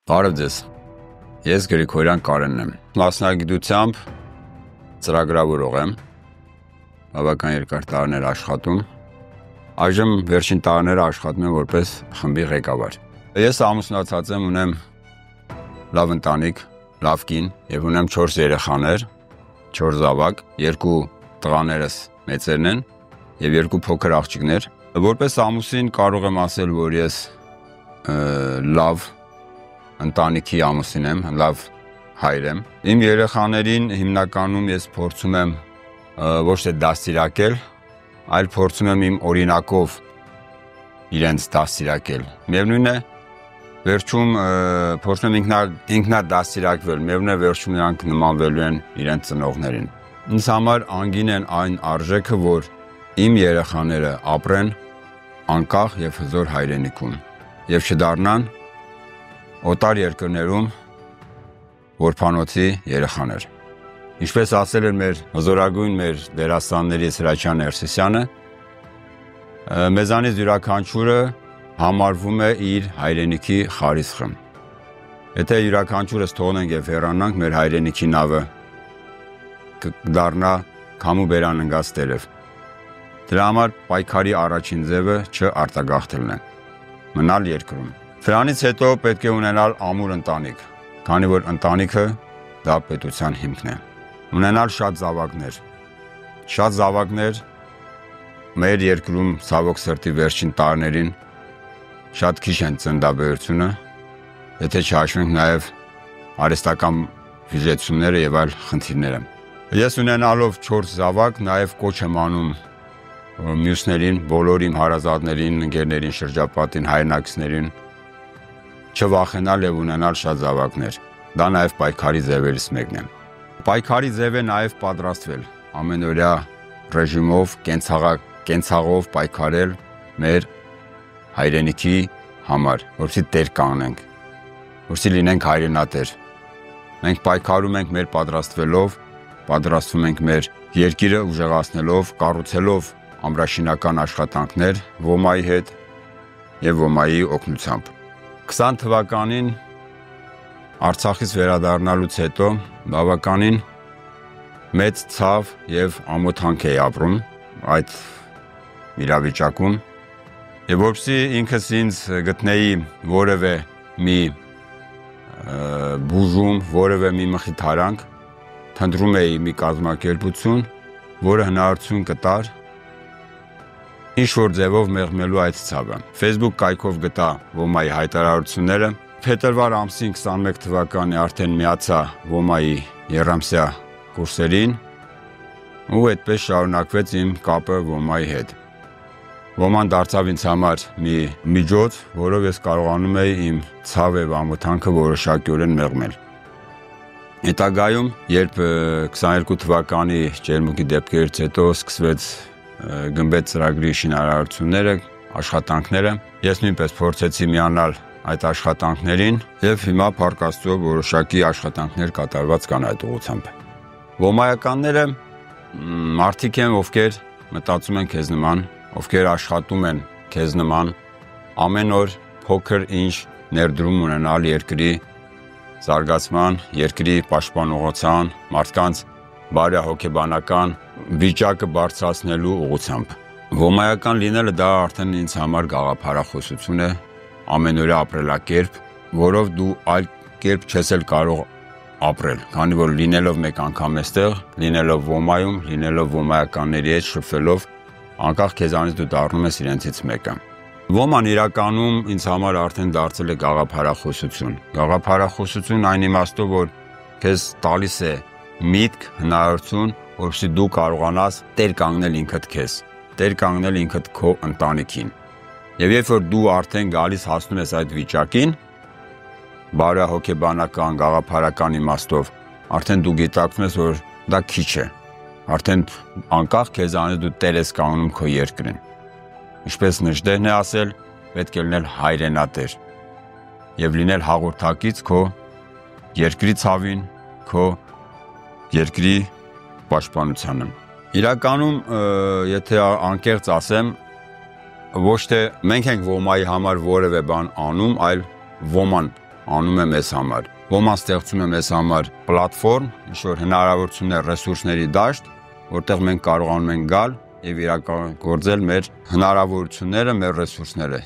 Բարև ձեզ, ես Գրիգորյան Կարենն եմ, մասնագիտությամբ ծրագրավորող եմ, բավական երկար տարիներ աշխատում, այժմ վերջին տարիները աշխատում եմ որպես խմբի ղեկավար։ Ես ամուսնացած եմ, ունեմ լավ ընտանիք, լավ կին և ունեմ 4 երեխաներ, 4 զավակ, 2 տղաներս մեծերն են և 2 փոքր աղջիկներ։ Որպես ամուսին կարող եմ ասել, որ ես լավ ընտանիքի ամուսին եմ, լավ հայր եմ։ Իմ երեխաներին հիմնականում ես փորձում եմ ոչ թե դաստիարակել, այլ փորձում եմ իմ օրինակով իրենց դաստիարակել։ Միևնույն է, վերջում փորձում եմ ինքնադաստիարակվել, միևնույն է, վերջում նրանք նմանվելու են իրենց ծնողներին։ Ինձ համար անգին են այն արժեքը, որ իմ երեխաները ապրեն անկախ և հզոր հայրենիքում և չդառնան օտար երկրներում որբանոցի երեխաներ։ Ինչպես ասել էր մեր հզորագույն դերասաններից Հրաչյա Ներսիսյանը, մեզանից յուրաքանչյուրը համարվում է իր հայրենիքի խարիսխը։ Եթե յուրաքանչյուրս թողնենք և հեռանանք, մեր հայրենիքի նավը կդառնա քամու բերան ընկած տերև։ Դրա համար պայքարի առաջին ձևը չարտագաղթելն է, մնալ երկրում։ Դրանից հետո պետք է ունենալ ամուր ընտանիք, քանի որ ընտանիքը դա պետության հիմքն է։ Ունենալ շատ զավակներ մեր երկրում ցավոք սրտի վերջին տարիներին շատ քիչ են ծննդաբերությունը, եթե չհաշվենք նաև արհեստական վիժեցումները և այլ խնդիրները։ Ես ունենալով 4 զավակ նաև կոչ եմ անում մյուսներին, բոլոր իմ հարազատներին, ընկերներին, շրջապատին, հայրենակիցներին չվախենալ և ունենալ շատ զավակներ։ Դա նաև պայքարի ձևերից մեկն է։ Պայքարի ձև է նաև պատրաստվել ամենօրյա ռեժիմով, կենցաղով պայքարել մեր հայրենիքի համար, որպեսզի տեր կանգնենք, որպեսզի լինենք հայրենատեր։ Մենք պայքարում ենք մեր պատրաստվում ենք մեր երկիրը ուժեղացնելով, կառուցելով ամրաշինական աշխատանքներ ՈՄԱ-ի հետ և ՈՄԱ-ի օգնությամբ։ 20 թվականին Արցախից վերադառնալուց հետո բավականին մեծ ցավ և ամոթանք էի ապրում այդ իրավիճակում և որպեսզի ինքս ինձ գտնեի որևէ մի բուժում, որևէ մի մխիթարանք, փնտրում էի մի կազմակերպություն, որը հնարավորություն կտար ինչ-որ ձևով մեղմելու այդ ցավը։ Facebook կայքով գտա ՈՄԱ-ի հայտարարությունները, փետրվար ամսին 21 թվականի արդեն միացա ՈՄԱ-ի եռամսյա կուրսերին ու այդպես շարունակվեց իմ կապը ՈՄԱ-ի հետ։ ՈՄԱ-ն դարձավ ինձ համար մի միջոց, որով ես կարողանում էի իմ ցավը և ամոթանքը որոշակիորեն մեղմել։ Հետագայում, երբ 22 թվականի ջերմուկի դեպքերից հետո սկսվեց գմբեթ ծրագրի շինարարությունները, աշխատանքները, ես նույնպես փորձեցի միանալ այդ աշխատանքներին և հիմա փառք Աստծո որոշակի աշխատանքներ կատարված կան այդ ուղղությամբ։ ՈՄԱ-ականները մարդիկ են, ովքեր մտածում են քեզ նման, ովքեր աշխատում են քեզ նման, ամեն օր փոքր ինչ ներդրում ունենալ երկրի զարգացման, երկրի պաշտպանողության, մարդկանց բարոյահոգեբանական վիճակը բարձրացնելու ուղղությամբ։ ՈՄԱ-ական լինելը դա արդեն ինձ համար գաղափարախոսություն է, ամենօրյա ապրելակերպ, որով դու այլ կերպ չես էլ կարող ապրել, քանի որ լինելով մեկ անգամ այստեղ, լինելով ՈՄԱ-ում, լինելով ՈՄԱ-ականների հետ շփվելով, անկախ քեզանից դու դառնում ես իրենցից մեկը։ ՈՄԱ-ն իրականում ինձ համար արդեն դարձել է գաղափարախոսություն այն իմաստով, որ քեզ տալիս է միտք, հնարավորություն, որպեսզի դու կարողանաս տեր կանգնել ինքդ քեզ, տեր կանգնել ինքդ քո ընտանիքին։ Եվ երբ որ դու արդեն գալիս հասնում ես այդ վիճակին, բարոյահոգեբանական, գաղափարական իմաստով, արդեն դու գիտակցում ես, որ դա քիչ է, արդեն անկախ քեզանից դու տեր ես կանգնում քո երկրին։ Ինչպես Նժդեհն է ասել, պետք է լինել հայրենատեր և լինել հաղորդակից քո երկրի ցավին, քո երկրի պաշտպանությանը։ Իրականում, եթե անկեղծ ասեմ, ոչ թե մենք ենք ՈՄԱ-ի համար որևէ բան անում, այլ ՈՄԱ-ն անում է մեզ համար։ Ոման ստեղծում է մեզ համար պլատֆորմ, ինչ-որ հնարավորություններ, ռեսուրսների դաշտ, որտեղ մենք կարողանում ենք գալ եւ իրականացնել մեր հնարավորությունները, մեր ռեսուրսները։